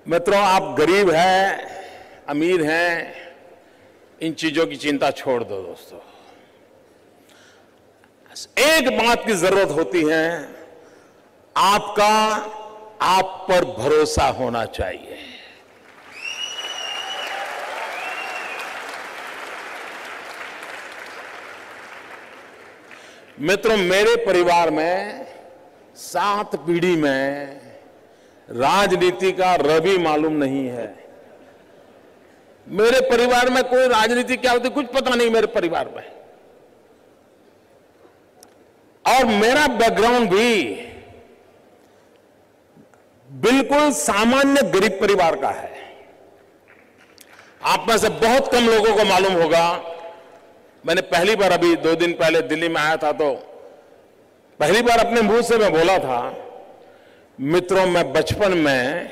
मित्रों, आप गरीब हैं, अमीर हैं, इन चीजों की चिंता छोड़ दो दोस्तों। एक बात की जरूरत होती है, आपका आप पर भरोसा होना चाहिए। मित्रों, मेरे परिवार में 7 पीढ़ी में राजनीति का रवि मालूम नहीं है। मेरे परिवार में कोई राजनीति क्या होती कुछ पता नहीं मेरे परिवार में। और मेरा बैकग्राउंड भी बिल्कुल सामान्य गरीब परिवार का है। आप में से बहुत कम लोगों को मालूम होगा, मैंने पहली बार अभी 2 दिन पहले दिल्ली में आया था तो पहली बार अपने मुंह से मैं बोला था, मित्रों, मैं बचपन में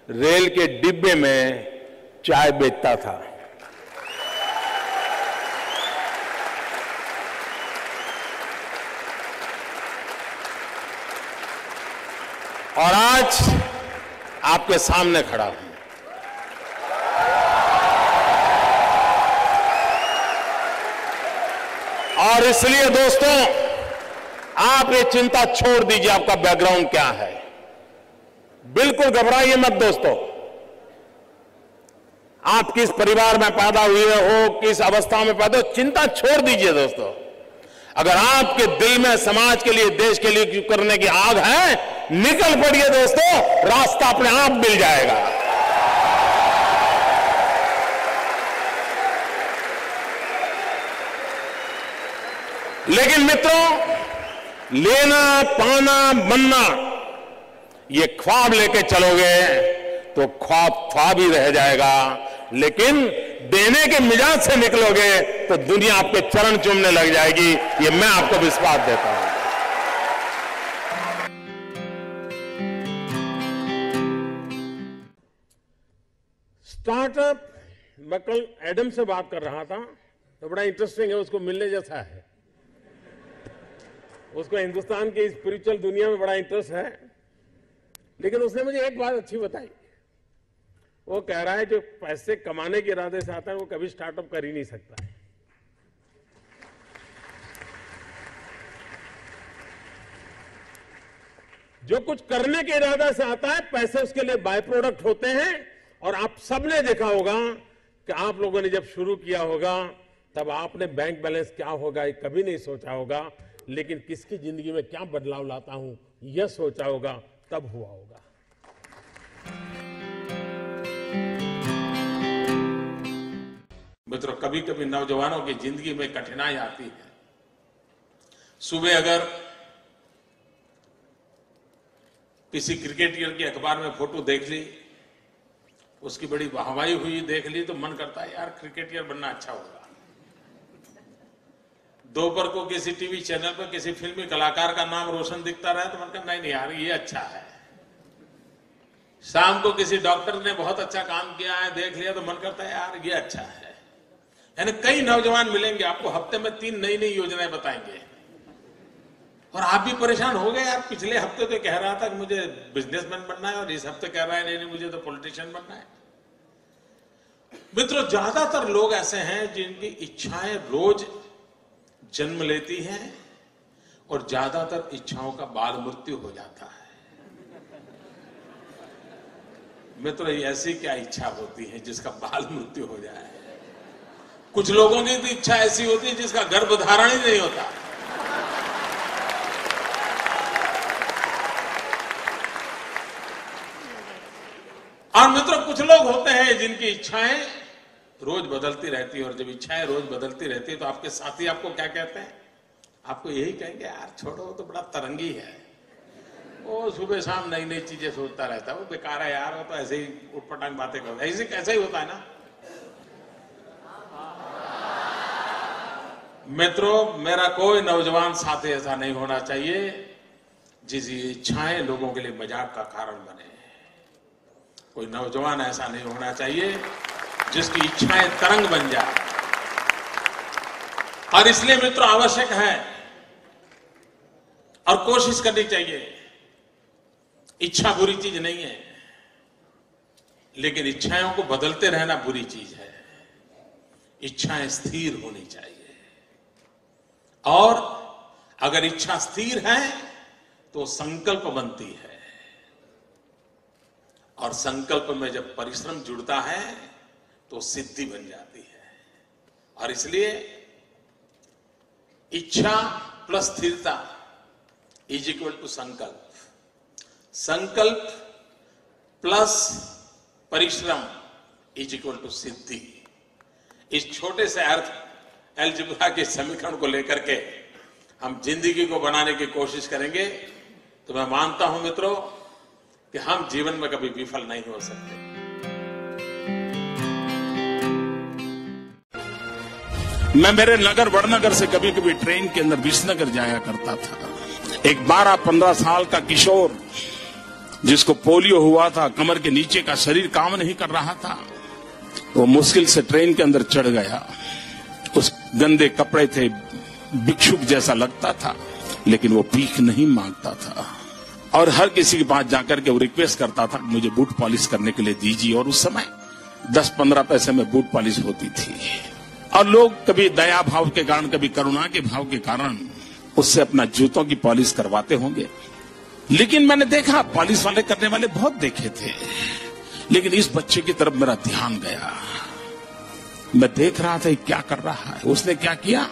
रेल के डिब्बे में चाय बेचता था। और आज आपके सामने खड़ा हूं। और इसलिए दोस्तों, आप ये चिंता छोड़ दीजिए आपका बैकग्राउंड क्या है। बिल्कुल घबराइए मत दोस्तों। आप किस परिवार में पैदा हुए हो, किस अवस्था में पैदा हो, चिंता छोड़ दीजिए दोस्तों। अगर आपके दिल में समाज के लिए, देश के लिए करने की आग है, निकल पड़िए दोस्तों, रास्ता अपने आप मिल जाएगा। लेकिन मित्रों, लेना, पाना, बनना, ये ख्वाब लेके चलोगे तो ख्वाब ख्वाब ही रह जाएगा। लेकिन देने के मिजाज से निकलोगे तो दुनिया आपके चरण चूमने लग जाएगी। ये मैं आपको विश्वास देता हूं। स्टार्टअप, मैं कल एडम से बात कर रहा था तो बड़ा इंटरेस्टिंग है, उसको मिलने जैसा है। उसको हिंदुस्तान की स्पिरिचुअल दुनिया में बड़ा इंटरेस्ट है। लेकिन उसने मुझे एक बात अच्छी बताई। वो कह रहा है जो पैसे कमाने के इरादे से आता है वो कभी स्टार्टअप कर ही नहीं सकता है। जो कुछ करने के इरादे से आता है, पैसे उसके लिए बाय प्रोडक्ट होते हैं। और आप सबने देखा होगा कि आप लोगों ने जब शुरू किया होगा तब आपने बैंक बैलेंस क्या होगा ये कभी नहीं सोचा होगा। लेकिन किसकी जिंदगी में क्या बदलाव लाता हूं यह सोचा होगा, तब हुआ होगा। मित्रों, कभी कभी नौजवानों की जिंदगी में कठिनाई आती है। सुबह अगर किसी क्रिकेटर की अखबार में फोटो देख ली, उसकी बड़ी वाहवाही हुई देख ली, तो मन करता है यार क्रिकेटर बनना अच्छा होगा। दोपहर को किसी टीवी चैनल पर किसी फिल्मी कलाकार का नाम रोशन दिखता रहा तो मन करता नहीं यार ये अच्छा है। शाम को किसी डॉक्टर ने बहुत अच्छा काम किया है देख लिया तो मन करता है यार ये अच्छा है। यानी कई नौजवान मिलेंगे आपको, हफ्ते में 3 नई नई योजनाएं बताएंगे और आप भी परेशान हो गए। यार पिछले हफ्ते तो कह रहा था कि मुझे बिजनेसमैन बनना है और इस हफ्ते कह रहा है नहीं मुझे तो पॉलिटिशियन बनना है। मित्रों, ज्यादातर लोग ऐसे हैं जिनकी इच्छाएं रोज जन्म लेती हैं और ज्यादातर इच्छाओं का बाल मृत्यु हो जाता है। मित्रों, ऐसी क्या इच्छा होती है जिसका बाल मृत्यु हो जाए? कुछ लोगों की तो इच्छा ऐसी होती है जिसका गर्भधारण ही नहीं होता। और मित्रों, कुछ लोग होते हैं जिनकी इच्छाएं रोज बदलती रहती है। और जब इच्छाएं रोज बदलती रहती है तो आपके साथी आपको क्या कहते हैं? आपको यही कहेंगे यार छोड़ो, तो बड़ा तरंगी है, वो सुबह शाम नई नई चीजें सोचता रहता है, वो बेकार है यार, वो तो ऐसे ही उटपटांग बातें करता है। ऐसे कैसा ही होता है ना। मित्रों, मेरा कोई नौजवान साथी ऐसा नहीं होना चाहिए जिसकी इच्छाएं लोगों के लिए मजाक का कारण बने। कोई नौजवान ऐसा नहीं होना चाहिए जिसकी इच्छाएं तरंग बन जाए। और इसलिए मित्रों, आवश्यक है और कोशिश करनी चाहिए। इच्छा बुरी चीज नहीं है। लेकिन इच्छाओं को बदलते रहना बुरी चीज है। इच्छाएं स्थिर होनी चाहिए, और अगर इच्छा स्थिर है तो संकल्प बनती है, और संकल्प में जब परिश्रम जुड़ता है तो सिद्धि बन जाती है। और इसलिए इच्छा प्लस स्थिरता इज इक्वल टू संकल्प, संकल्प प्लस परिश्रम इज इक्वल टू सिद्धि। इस छोटे से अर्थ अलजेब्रा के समीकरण को लेकर के हम जिंदगी को बनाने की कोशिश करेंगे तो मैं मानता हूं मित्रों कि हम जीवन में कभी विफल नहीं हो सकते। मैं मेरे नगर वड़नगर से कभी कभी ट्रेन के अंदर विसनगर जाया करता था। एक 12-15 साल का किशोर जिसको पोलियो हुआ था, कमर के नीचे का शरीर काम नहीं कर रहा था, वो मुश्किल से ट्रेन के अंदर चढ़ गया। उस गंदे कपड़े थे, भिक्षुक जैसा लगता था, लेकिन वो भीख नहीं मांगता था और हर किसी के पास जाकर के वो रिक्वेस्ट करता था मुझे बूट पॉलिश करने के लिए दीजिए। और उस समय 10-15 पैसे में बूट पॉलिश होती थी, और लोग कभी दया भाव के कारण, कभी करुणा के भाव के कारण उससे अपना जूतों की पॉलिश करवाते होंगे। लेकिन मैंने देखा, पॉलिश वाले करने वाले बहुत देखे थे, लेकिन इस बच्चे की तरफ मेरा ध्यान गया। मैं देख रहा था क्या कर रहा है। उसने क्या किया,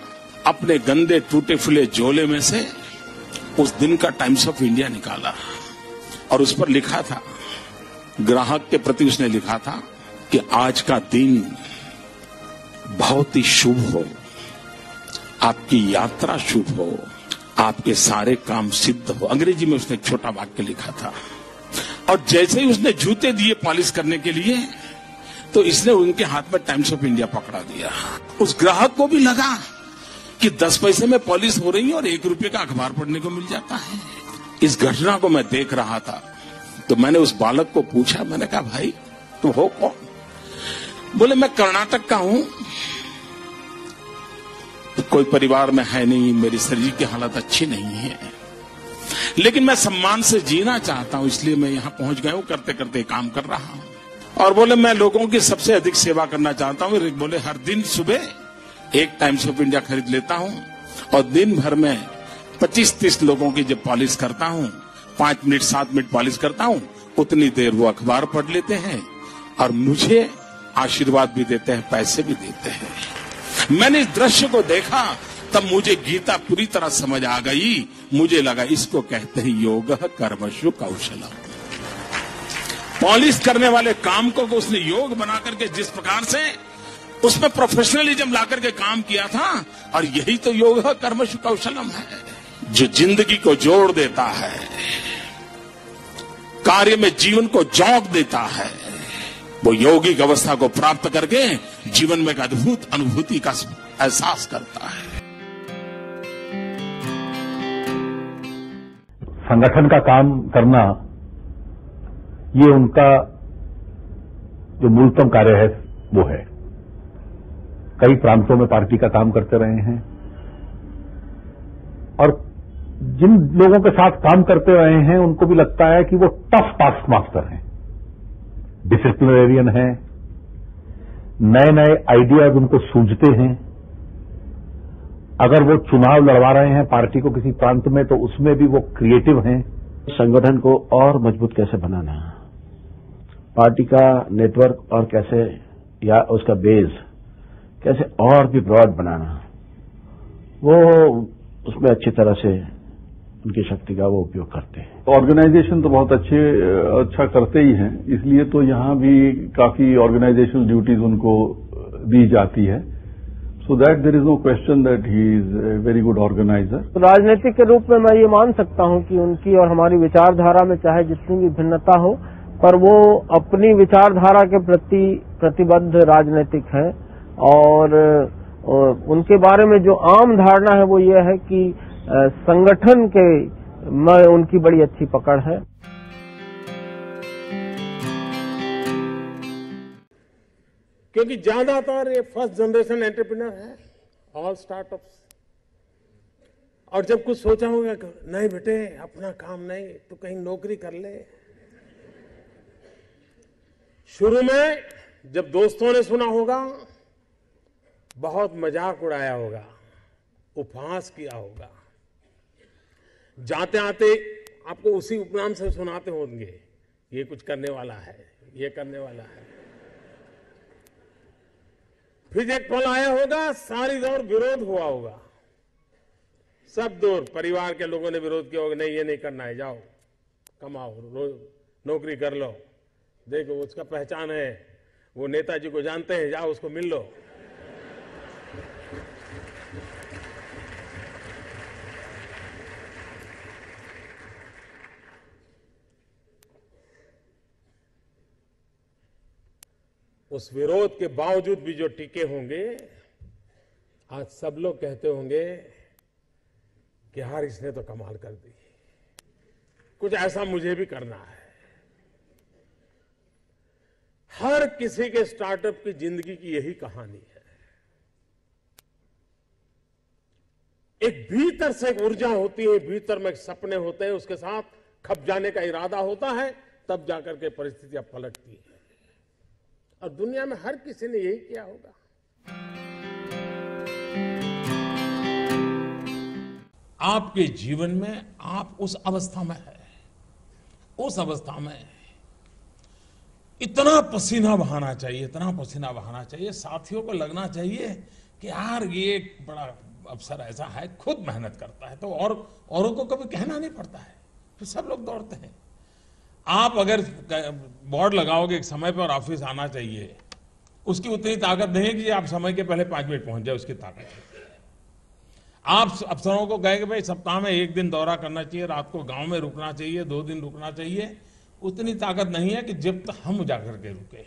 अपने गंदे टूटे फूले झोले में से उस दिन का टाइम्स ऑफ इंडिया निकाला और उस पर लिखा था, ग्राहक के प्रति उसने लिखा था कि आज का दिन बहुत ही शुभ हो, आपकी यात्रा शुभ हो, आपके सारे काम सिद्ध हो। अंग्रेजी में उसने एक छोटा वाक्य लिखा था। और जैसे ही उसने जूते दिए पॉलिश करने के लिए, तो इसने उनके हाथ में टाइम्स ऑफ इंडिया पकड़ा दिया। उस ग्राहक को भी लगा कि 10 पैसे में पॉलिश हो रही है और 1 रुपये का अखबार पढ़ने को मिल जाता है। इस घटना को मैं देख रहा था तो मैंने उस बालक को पूछा, मैंने कहा भाई तुम हो कौन? बोले मैं कर्नाटक का हूं, कोई परिवार में है नहीं, मेरी शरीर की हालत अच्छी नहीं है, लेकिन मैं सम्मान से जीना चाहता हूं, इसलिए मैं यहां पहुंच गया हूं, करते करते काम कर रहा हूं। और बोले मैं लोगों की सबसे अधिक सेवा करना चाहता हूं। बोले हर दिन सुबह एक टाइम्स ऑफ इंडिया खरीद लेता हूं और दिन भर में 25-30 लोगों की जब पॉलिश करता हूं, 5 मिनट 7 मिनट पॉलिश करता हूं, उतनी देर वो अखबार पढ़ लेते हैं और मुझे आशीर्वाद भी देते हैं, पैसे भी देते हैं। मैंने इस दृश्य को देखा तब मुझे गीता पूरी तरह समझ आ गई। मुझे लगा इसको कहते हैं योग कर्मशु कौशलम। पॉलिश करने वाले काम को उसने योग बना करके जिस प्रकार से उसमें प्रोफेशनलिज्म ला करके काम किया था, और यही तो योग कर्मशु कौशलम है, जो जिंदगी को जोड़ देता है, कार्य में जीवन को झोंक देता है। वो यौगिक अवस्था को प्राप्त करके जीवन में एक अद्भुत अनुभूति का एहसास करता है। संगठन का काम करना ये उनका जो मूलतम कार्य है वो है। कई प्रांतों में पार्टी का काम करते रहे हैं और जिन लोगों के साथ काम करते रहे हैं उनको भी लगता है कि वो टफ टास्क मास्टर हैं, डिसिप्लिनरियन हैं, नए नए आइडियाज उनको सूझते हैं। अगर वो चुनाव लड़वा रहे हैं पार्टी को किसी प्रांत में तो उसमें भी वो क्रिएटिव हैं। संगठन को और मजबूत कैसे बनाना, पार्टी का नेटवर्क और कैसे, या उसका बेस कैसे और भी ब्रॉड बनाना, वो उसमें अच्छी तरह से उनकी शक्ति का वो उपयोग करते हैं। ऑर्गेनाइजेशन तो बहुत अच्छा करते ही हैं, इसलिए तो यहाँ भी काफी ऑर्गेनाइजेशनल ड्यूटीज उनको दी जाती है। So that there is no question that he is a very good organiser. राजनीतिक के रूप में मैं ये मान सकता हूँ कि उनकी और हमारी विचारधारा में चाहे जितनी भी भिन्नता हो, पर वो अपनी विचारधारा के प्रति प्रतिबद्ध राजनीतिक है। और उनके बारे में जो आम धारणा है वो ये है कि संगठन के में उनकी बड़ी अच्छी पकड़ है। क्योंकि ज्यादातर ये फर्स्ट जनरेशन एंटरप्रेन्योर है, ऑल स्टार्टअप्स। और जब कुछ सोचा होगा नहीं बेटे अपना काम नहीं तो कहीं नौकरी कर ले, शुरू में जब दोस्तों ने सुना होगा, बहुत मजाक उड़ाया होगा, उपहास किया होगा, जाते आते आपको उसी उपनाम से सुनाते होंगे, ये कुछ करने वाला है, ये करने वाला है। फिर एक पल आया होगा, सारी दौर विरोध हुआ होगा, सब दूर परिवार के लोगों ने विरोध किया होगा, नहीं ये नहीं करना है, जाओ कमाओ, नौकरी कर लो, देखो उसका पहचान है, वो नेताजी को जानते हैं, जाओ उसको मिल लो। उस विरोध के बावजूद भी जो टिके होंगे, आज सब लोग कहते होंगे कि यार इसने तो कमाल कर दी, कुछ ऐसा मुझे भी करना है। हर किसी के स्टार्टअप की जिंदगी की यही कहानी है। एक भीतर से एक ऊर्जा होती है, भीतर में एक सपने होते हैं, उसके साथ खप जाने का इरादा होता है, तब जाकर के परिस्थितियां पलटती है। और दुनिया में हर किसी ने यही किया होगा। आपके जीवन में आप उस अवस्था में है, उस अवस्था में इतना पसीना बहाना चाहिए, इतना पसीना बहाना चाहिए, साथियों को लगना चाहिए कि यार ये एक बड़ा अफसर ऐसा है, खुद मेहनत करता है, तो और औरों को कभी कहना नहीं पड़ता है, फिर सब लोग दौड़ते हैं। आप अगर बोर्ड लगाओगे एक समय पर ऑफिस आना चाहिए, उसकी उतनी ताकत नहीं है कि आप समय के पहले 5 मिनट पहुंच जाए, उसकी ताकत है। आप अफसरों को कहे कि भाई सप्ताह में 1 दिन दौरा करना चाहिए, रात को गांव में रुकना चाहिए, 2 दिन रुकना चाहिए, उतनी ताकत नहीं है कि जब तक हम जाकर के रुके।